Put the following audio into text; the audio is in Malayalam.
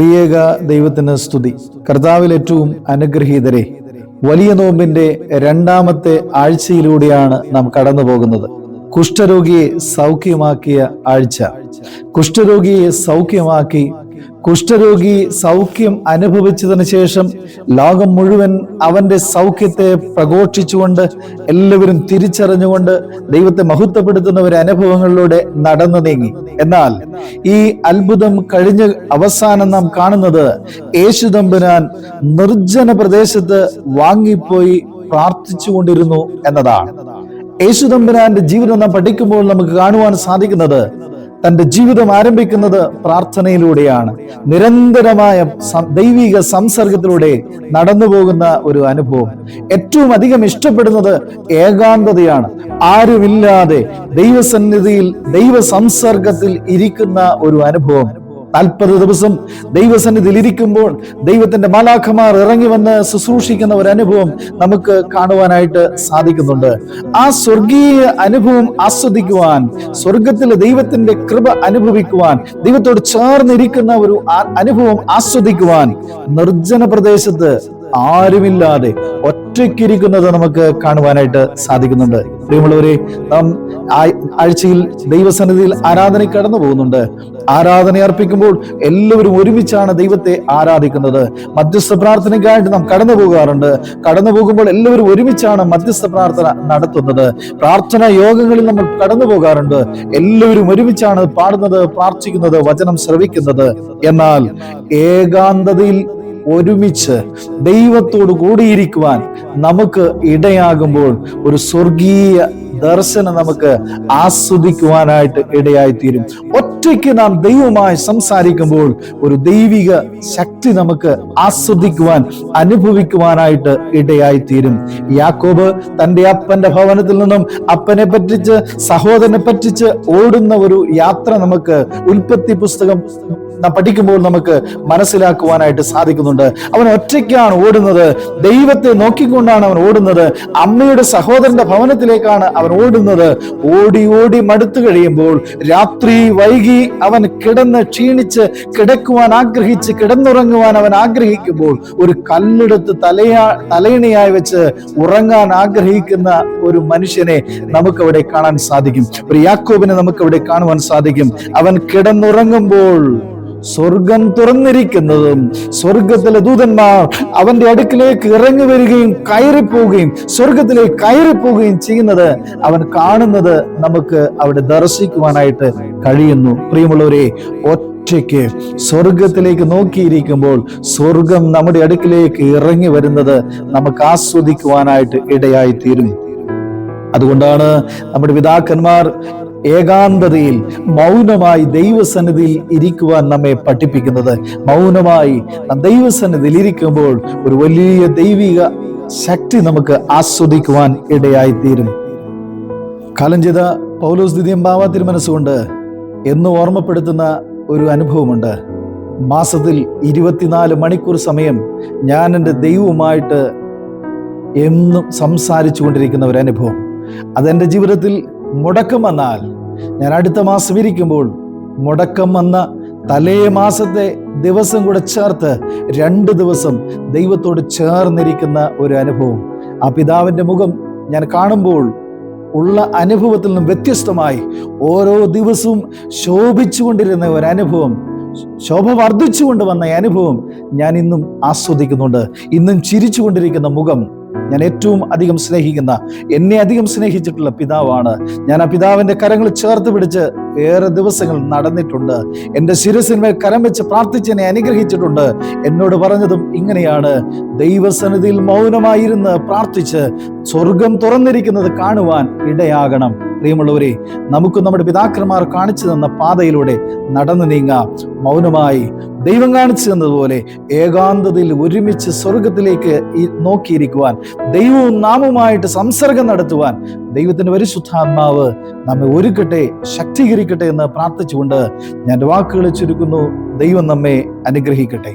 ത്രിയേക ദൈവത്തിന് സ്തുതി. കർത്താവിൽ ഏറ്റവും അനുഗ്രഹീതരെ, വലിയ നോമ്പിന്റെ രണ്ടാമത്തെ ആഴ്ചയിലൂടെയാണ് നാം കടന്നു പോകുന്നത്. കുഷ്ഠരോഗിയെ സൗഖ്യമാക്കിയ ആഴ്ച. കുഷ്ഠരോഗിയെ സൗഖ്യമാക്കി, കുഷ്ഠരോഗി സൗഖ്യം അനുഭവിച്ചതിന് ശേഷം ലോകം മുഴുവൻ അവന്റെ സൗഖ്യത്തെ പ്രഘോഷിച്ചുകൊണ്ട്, എല്ലാവരും തിരിച്ചറിഞ്ഞുകൊണ്ട് ദൈവത്തെ മഹത്വപ്പെടുത്തുന്ന ഒരു അനുഭവങ്ങളിലൂടെ നടന്നു നീങ്ങി. എന്നാൽ ഈ അത്ഭുതം കഴിഞ്ഞ് അവസാനം നാം കാണുന്നത് യേശു തമ്പുരാൻ നിർജ്ജന പ്രദേശത്ത് വാങ്ങിപ്പോയി പ്രാർത്ഥിച്ചുകൊണ്ടിരുന്നു എന്നതാണ്. യേശു തമ്പുരാന്റെ ജീവിതം നാം പഠിക്കുമ്പോൾ നമുക്ക് കാണുവാൻ സാധിക്കുന്നത്, തന്റെ ജീവിതം ആരംഭിക്കുന്നത് പ്രാർത്ഥനയിലൂടെയാണ്. നിരന്തരമായ ദൈവിക സംസർഗത്തിലൂടെ നടന്നു പോകുന്ന ഒരു അനുഭവം. ഏറ്റവും അധികം ഇഷ്ടപ്പെടുന്നത് ഏകാന്തതയാണ്. ആരുമില്ലാതെ ദൈവസന്നിധിയിൽ, ദൈവ സംസർഗത്തിൽ ഇരിക്കുന്ന ഒരു അനുഭവം. 40 ദിവസം ദൈവസന്നിധിയിൽ ഇരിക്കുമ്പോൾ ദൈവത്തിന്റെ മാലാഖമാർ ഇറങ്ങി വന്ന് ശുശ്രൂഷിക്കുന്ന ഒരു അനുഭവം നമുക്ക് കാണുവാനായിട്ട് സാധിക്കുന്നുണ്ട്. ആ സ്വർഗീയ അനുഭവം ആസ്വദിക്കുവാൻ, സ്വർഗത്തിലെ ദൈവത്തിന്റെ കൃപ അനുഭവിക്കുവാൻ, ദൈവത്തോട് ചേർന്നിരിക്കുന്ന ഒരു അനുഭവം ആസ്വദിക്കുവാൻ നിർജ്ജന പ്രദേശത്ത് ആരുമില്ലാതെ ഒറ്റയ്ക്കിരിക്കുന്നത് നമുക്ക് കാണുവാനായിട്ട് സാധിക്കുന്നുണ്ട്. പ്രിയമുള്ളവരെ, നാം ആഴ്ചയിൽ ദൈവസന്നിധിയിൽ ആരാധന കടന്നു പോകുന്നുണ്ട്. ആരാധന അർപ്പിക്കുമ്പോൾ എല്ലാവരും ഒരുമിച്ചാണ് ദൈവത്തെ ആരാധിക്കുന്നത്. മധ്യസ്ഥ പ്രാർത്ഥനയ്ക്കായിട്ട് നാം കടന്നു പോകാറുണ്ട്. കടന്നു പോകുമ്പോൾ എല്ലാവരും ഒരുമിച്ചാണ് മധ്യസ്ഥ പ്രാർത്ഥന നടത്തുന്നത്. പ്രാർത്ഥനാ യോഗങ്ങളിൽ നമ്മൾ കടന്നു പോകാറുണ്ട്. എല്ലാവരും ഒരുമിച്ചാണ് പാടുന്നത്, പ്രാർത്ഥിക്കുന്നത്, വചനം ശ്രവിക്കുന്നത്. എന്നാൽ ഏകാന്തതയിൽ ഒരുമിച്ച് ദൈവത്തോട് കൂടിയിരിക്കുവാൻ നമുക്ക് ഇടയാകുമ്പോൾ ഒരു സ്വർഗീയ ദർശനം നമുക്ക് ആസ്വദിക്കുവാനായിട്ട് ഇടയായിത്തീരും. ഒറ്റയ്ക്ക് നാം ദൈവവുമായി സംസാരിക്കുമ്പോൾ ഒരു ദൈവിക ശക്തി നമുക്ക് ആസ്വദിക്കുവാൻ, അനുഭവിക്കുവാനായിട്ട് ഇടയായിത്തീരും. യാക്കോബ് തന്റെ അപ്പന്റെ ഭവനത്തിൽ നിന്നും അപ്പനെ പറ്റിച്ച്, സഹോദരനെ പറ്റിച്ച് ഓടുന്ന ഒരു യാത്ര നമുക്ക് ഉൽപ്പത്തി പുസ്തകം പഠിക്കുമ്പോൾ നമുക്ക് മനസ്സിലാക്കുവാനായിട്ട് സാധിക്കുന്നുണ്ട്. അവൻ ഒറ്റയ്ക്കാണ് ഓടുന്നത്. ദൈവത്തെ നോക്കിക്കൊണ്ടാണ് അവൻ ഓടുന്നത്. അമ്മയുടെ സഹോദരന്റെ ഭവനത്തിലേക്കാണ് അവൻ ഓടുന്നത്. ഓടി ഓടി മടുത്തു കഴിയുമ്പോൾ, രാത്രി വൈകി അവൻ കിടന്ന് ക്ഷീണിച്ച് കിടക്കുവാൻ ആഗ്രഹിച്ച്, കിടന്നുറങ്ങുവാൻ അവൻ ആഗ്രഹിക്കുമ്പോൾ, ഒരു കല്ലെടുത്ത് തലയിണയായി വെച്ച് ഉറങ്ങാൻ ആഗ്രഹിക്കുന്ന ഒരു മനുഷ്യനെ നമുക്കവിടെ കാണാൻ സാധിക്കും. ഒരു യാക്കോബിനെ നമുക്കവിടെ കാണുവാൻ സാധിക്കും. അവൻ കിടന്നുറങ്ങുമ്പോൾ സ്വർഗം തുറന്നിരിക്കുന്നതും, സ്വർഗത്തിലെ ദൂതന്മാർ അവന്റെ അടുക്കിലേക്ക് ഇറങ്ങി വരികയും കയറിപ്പോവുകയും, സ്വർഗത്തിലേക്ക് കയറിപ്പോവുകയും ചെയ്യുന്നത് അവൻ കാണുന്നത് നമുക്ക് അവിടെ ദർശിക്കുവാനായിട്ട് കഴിയുന്നു. പ്രിയമുള്ളവരെ, ഒറ്റയ്ക്ക് സ്വർഗത്തിലേക്ക് നോക്കിയിരിക്കുമ്പോൾ സ്വർഗം നമ്മുടെ അടുക്കിലേക്ക് ഇറങ്ങി വരുന്നത് നമുക്ക് ആസ്വദിക്കുവാനായിട്ട് ഇടയായിത്തീരും. അതുകൊണ്ടാണ് നമ്മുടെ പിതാക്കന്മാർ ഏകാന്തതയിൽ മൗനമായി ദൈവസന്നിധിയിൽ ഇരിക്കുവാൻ നമ്മെ പഠിപ്പിക്കുന്നത്. മൗനമായി ദൈവസന്നിധിയിൽ ഇരിക്കുമ്പോൾ ഒരു വലിയ ദൈവിക ശക്തി നമുക്ക് ആസ്വദിക്കുവാൻ ഇടയായിത്തീരും. കാലം ചെയ്ത പൗലോസ് ദ്വിതീയംഭാവ തിരുമനസ്സുകൊണ്ട് എന്ന് ഓർമ്മപ്പെടുത്തുന്ന ഒരു അനുഭവമുണ്ട്. മാസത്തിൽ 24 മണിക്കൂർ സമയം ഞാൻ എൻ്റെ ദൈവവുമായിട്ട് എന്നും സംസാരിച്ചു കൊണ്ടിരിക്കുന്ന ഒരു അനുഭവം. അതെൻ്റെ ജീവിതത്തിൽ മുടക്കം വന്നാൽ, ഞാൻ അടുത്ത മാസം ഇരിക്കുമ്പോൾ മുടക്കം വന്ന തലേ മാസത്തെ ദിവസം കൂടെ ചേർത്ത് 2 ദിവസം ദൈവത്തോട് ചേർന്നിരിക്കുന്ന ഒരു അനുഭവം. ആ പിതാവിൻ്റെ മുഖം ഞാൻ കാണുമ്പോൾ ഉള്ള അനുഭവത്തിൽ നിന്നും വ്യത്യസ്തമായി ഓരോ ദിവസവും ശോഭിച്ചുകൊണ്ടിരുന്ന ഒരു അനുഭവം, ശോഭ വർദ്ധിച്ചുകൊണ്ട് വന്ന അനുഭവം ഞാൻ ഇന്നും ആസ്വദിക്കുന്നുണ്ട്. ഇന്നും ചിരിച്ചുകൊണ്ടിരിക്കുന്ന മുഖം. ഞാൻ ഏറ്റവും അധികം സ്നേഹിക്കുന്ന, എന്നെ അധികം സ്നേഹിച്ചിട്ടുള്ള പിതാവാണ്. ഞാൻ ആ പിതാവിന്റെ കരങ്ങൾ ചേർത്ത് പിടിച്ച് ഏറെ ദിവസങ്ങൾ നടന്നിട്ടുണ്ട്. എൻ്റെ ശിരസിന്മേൽ കരം വെച്ച് പ്രാർത്ഥിച്ച് എന്നെ അനുഗ്രഹിച്ചിട്ടുണ്ട്. എന്നോട് പറഞ്ഞതും ഇങ്ങനെയാണ്: ദൈവസന്നിധിയിൽ മൗനമായിരുന്ന് പ്രാർത്ഥിച്ച് സ്വർഗം തുറന്നിരിക്കുന്നത് കാണുവാൻ ഇടയാകണം. പ്രിയമുള്ളവരെ, നമുക്ക് നമ്മുടെ പിതാക്കന്മാർ കാണിച്ചു തന്ന പാതയിലൂടെ നടന്നു നീങ്ങാം. മൗനമായി ദൈവം കാണിച്ചു തന്നതുപോലെ ഏകാന്തതയിൽ ഒരുമിച്ച് സ്വർഗത്തിലേക്ക് നോക്കിയിരിക്കുവാൻ, ദൈവവും നാമുമായിട്ട് സംസർഗം നടത്തുവാൻ ദൈവത്തിന്റെ പരിശുദ്ധാത്മാവ് നമ്മെ ഒരുക്കട്ടെ, ശക്തീകരിക്കട്ടെ എന്ന് പ്രാർത്ഥിച്ചുകൊണ്ട് ഞാൻ വാക്കുകളെ ചുരുക്കുന്നു. ദൈവം നമ്മെ അനുഗ്രഹിക്കട്ടെ.